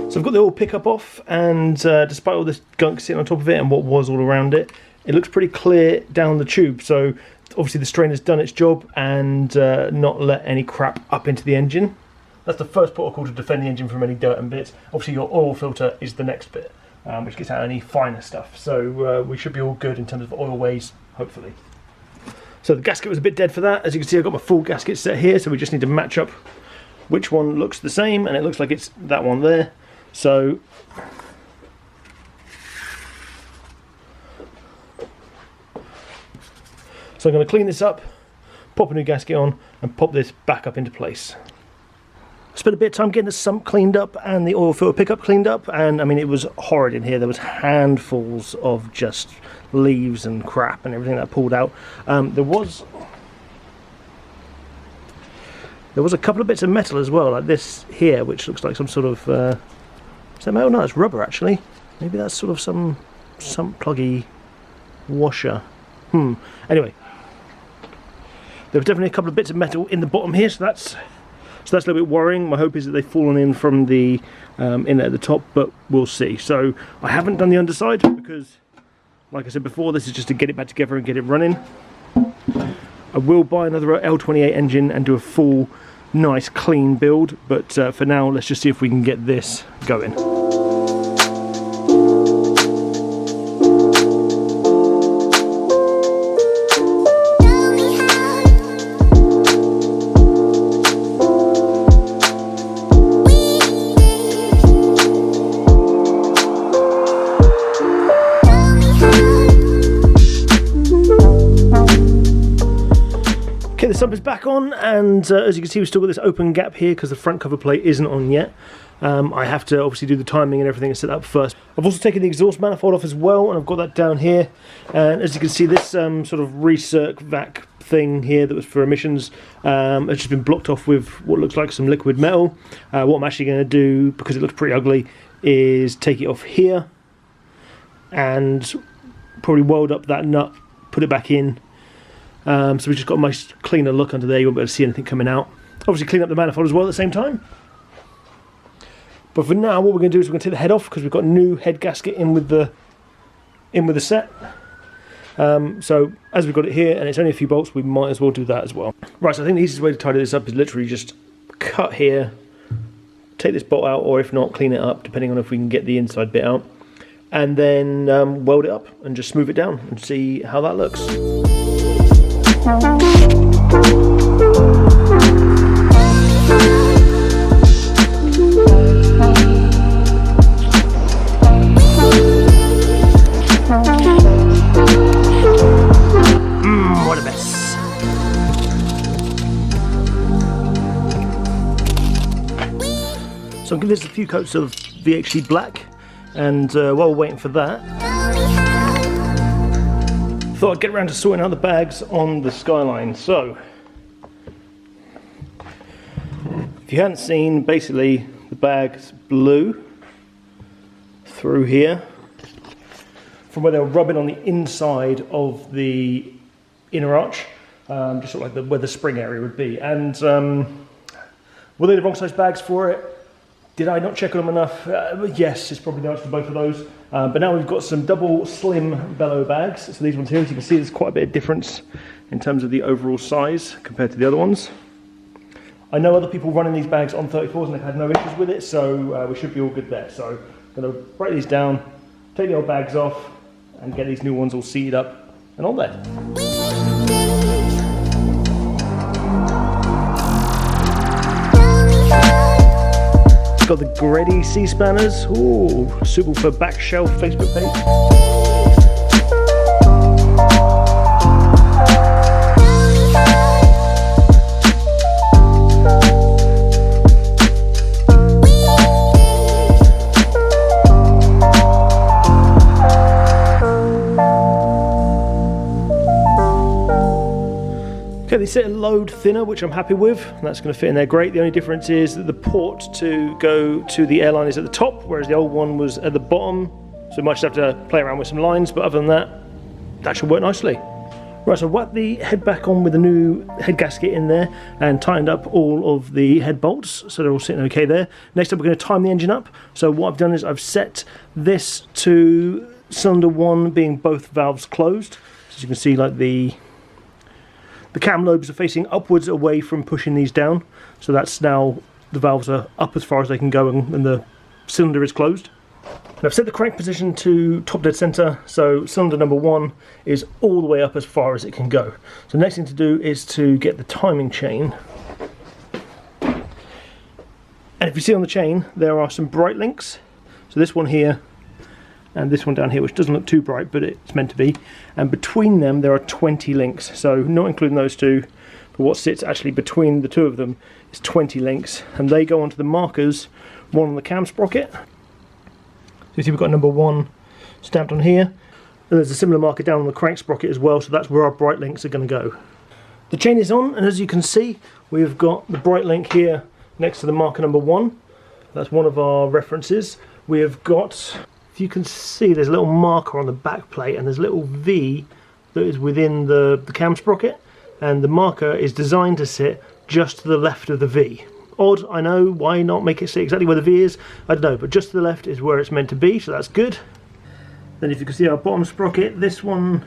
So I've got the oil pickup off, and despite all this gunk sitting on top of it and what was all around it, it looks pretty clear down the tube. So obviously the strainer's done its job and not let any crap up into the engine. That's the first protocol to defend the engine from any dirt and bits. Obviously your oil filter is the next bit, which gets out any finer stuff. So we should be all good in terms of oil ways, hopefully. So the gasket was a bit dead for that. As you can see, I've got my full gasket set here, so we just need to match up which one looks the same, and it looks like it's that one there. So I'm going to clean this up, pop a new gasket on, and pop this back up into place. Spent a bit of time getting the sump cleaned up and the oil filter pickup cleaned up, and I mean it was horrid in here. There was handfuls of just leaves and crap and everything that pulled out. There was a couple of bits of metal as well, like this here, which looks like some sort of is that metal? No, it's rubber actually. Maybe that's sort of some sump pluggy washer. Anyway, there were definitely a couple of bits of metal in the bottom here, so that's a little bit worrying. My hope is that they've fallen in from the inlet at the top, but we'll see. So I haven't done the underside because, like I said before, this is just to get it back together and get it running. I will buy another L28 engine and do a full, nice, clean build, but for now, let's just see if we can get this going. Okay, the sump is back on, and as you can see, we've still got this open gap here because the front cover plate isn't on yet. I have to obviously do the timing and everything and set that up first. I've also taken the exhaust manifold off as well, and I've got that down here. And as you can see, this sort of recirc vac thing here that was for emissions has just been blocked off with what looks like some liquid metal. What I'm actually going to do, because it looks pretty ugly, is take it off here and probably weld up that nut, put it back in. So we've just got a nice cleaner look under there. You won't be able to see anything coming out. Obviously clean up the manifold as well at the same time. But for now, what we're going to do is we're going to take the head off because we've got a new head gasket in with the set. So as we've got it here and it's only a few bolts, we might as well do that as well. Right, so I think the easiest way to tidy this up is literally just cut here, take this bolt out, or if not, clean it up, depending on if we can get the inside bit out, and then weld it up and just smooth it down and see how that looks. What a mess. So I'm giving this a few coats of VHD black, and while we're waiting for that, thought I'd get around to sorting out the bags on the Skyline. So, if you hadn't seen, basically the bag's blue through here from where they were rubbing on the inside of the inner arch, just sort of like where the spring area would be. And were they the wrong size bags for it? Did I not check on them enough? Yes, it's probably the answer for both of those. But now we've got some double slim bellow bags. So these ones here, as you can see, there's quite a bit of difference in terms of the overall size compared to the other ones. I know other people running these bags on 34s and they've had no issues with it, so we should be all good there. So I'm going to break these down, take the old bags off, and get these new ones all seated up and on there. Got the Grady C-spanners, ooh, suitable for back shelf Facebook page. Okay, they set a load thinner, which I'm happy with. That's going to fit in there great. The only difference is that the port to go to the airline is at the top, whereas the old one was at the bottom. So we might just have to play around with some lines, but other than that, that should work nicely. Right, so I whacked the head back on with a new head gasket in there and tightened up all of the head bolts, so they're all sitting okay there. Next up we're going to time the engine up. So what I've done is I've set this to cylinder 1 being both valves closed. As you can see, like the cam lobes are facing upwards away from pushing these down. So that's now, the valves are up as far as they can go and the cylinder is closed. And I've set the crank position to top dead center, so cylinder number 1 is all the way up as far as it can go. So the next thing to do is to get the timing chain. And if you see on the chain, there are some bright links. So this one here and this one down here, which doesn't look too bright, but it's meant to be. And between them there are 20 links, so not including those two, but what sits actually between the two of them is 20 links, and they go onto the markers, one on the cam sprocket. So you see we've got number 1 stamped on here, and there's a similar marker down on the crank sprocket as well, so that's where our bright links are going to go. The chain is on, and as you can see we've got the bright link here next to the marker number 1. That's one of our references. We have got, if you can see, there's a little marker on the back plate and there's a little V that is within the cam sprocket, and the marker is designed to sit just to the left of the V. Odd, I know, why not make it sit exactly where the V is? I don't know, but just to the left is where it's meant to be, so that's good. Then if you can see our bottom sprocket, this one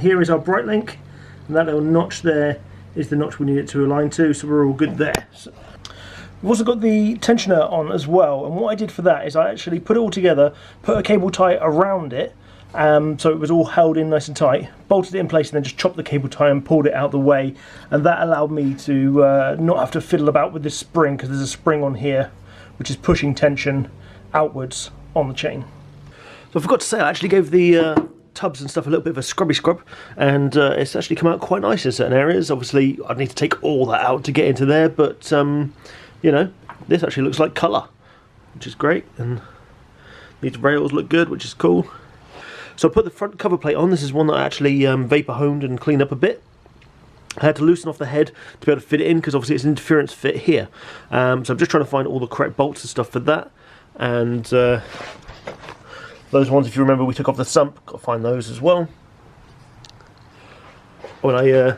here is our bright link, and that little notch there is the notch we need it to align to, so we're all good there. So, we've also got the tensioner on as well, and what I did for that is I actually put it all together, put a cable tie around it, so it was all held in nice and tight, bolted it in place and then just chopped the cable tie and pulled it out the way, and that allowed me to not have to fiddle about with this spring, because there's a spring on here which is pushing tension outwards on the chain. So I forgot to say, I actually gave the tubs and stuff a little bit of a scrubby scrub, and it's actually come out quite nice in certain areas. Obviously I'd need to take all that out to get into there, but you know, this actually looks like colour, which is great, and these rails look good, which is cool. So I put the front cover plate on. This is one that I actually vapor honed and cleaned up a bit. I had to loosen off the head to be able to fit it in, because obviously it's an interference fit here. So I'm just trying to find all the correct bolts and stuff for that. And those ones, if you remember, we took off the sump. Got to find those as well. When I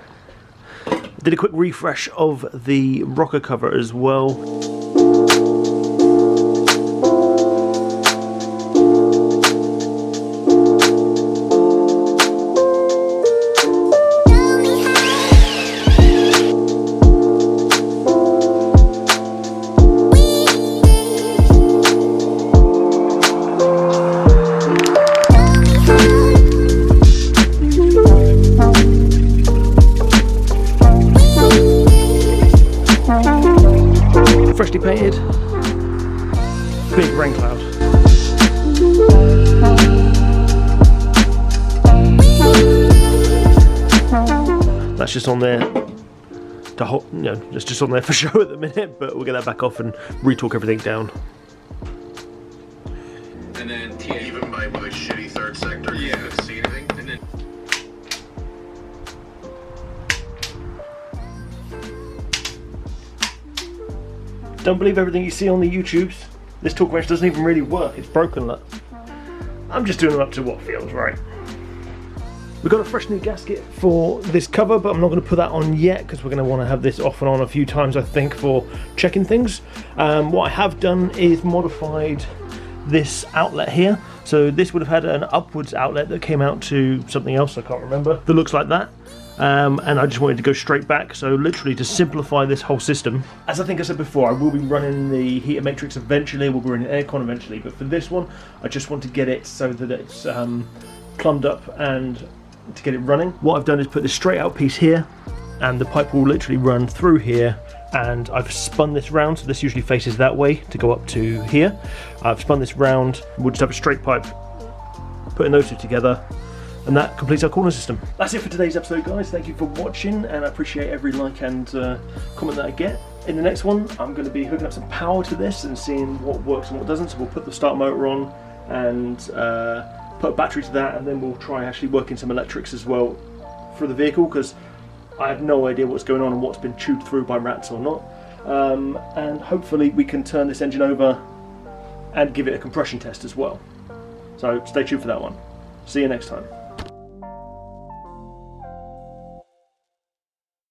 did a quick refresh of the rocker cover as well. Freshly painted, big rain cloud. That's just on there to hold, you know, it's just on there for show at the minute, but we'll get that back off and re-torque everything down. And then even by shitty third sector, you couldn't see anything. And then don't believe everything you see on the YouTubes. This torque wrench doesn't even really work, it's broken, look. I'm just doing it up to what feels right. We've got a fresh new gasket for this cover, but I'm not going to put that on yet because we're going to want to have this off and on a few times, I think, for checking things. What I have done is modified this outlet here. So this would have had an upwards outlet that came out to something else, I can't remember, that looks like that. And I just wanted to go straight back, so literally to simplify this whole system. As I think I said before, I will be running the heater matrix eventually, we'll be running aircon eventually, but for this one I just want to get it so that it's plumbed up and to get it running. What I've done is put this straight out piece here, and the pipe will literally run through here, and I've spun this round, so this usually faces that way to go up to here. I've spun this round, we'll just have a straight pipe, putting those two together, and that completes our corner system. That's it for today's episode, guys. Thank you for watching, and I appreciate every like and comment that I get. In the next one, I'm going to be hooking up some power to this and seeing what works and what doesn't. So we'll put the start motor on and put a battery to that, and then we'll try actually working some electrics as well for the vehicle, because I have no idea what's going on and what's been chewed through by rats or not. And hopefully we can turn this engine over and give it a compression test as well. So stay tuned for that one. See you next time.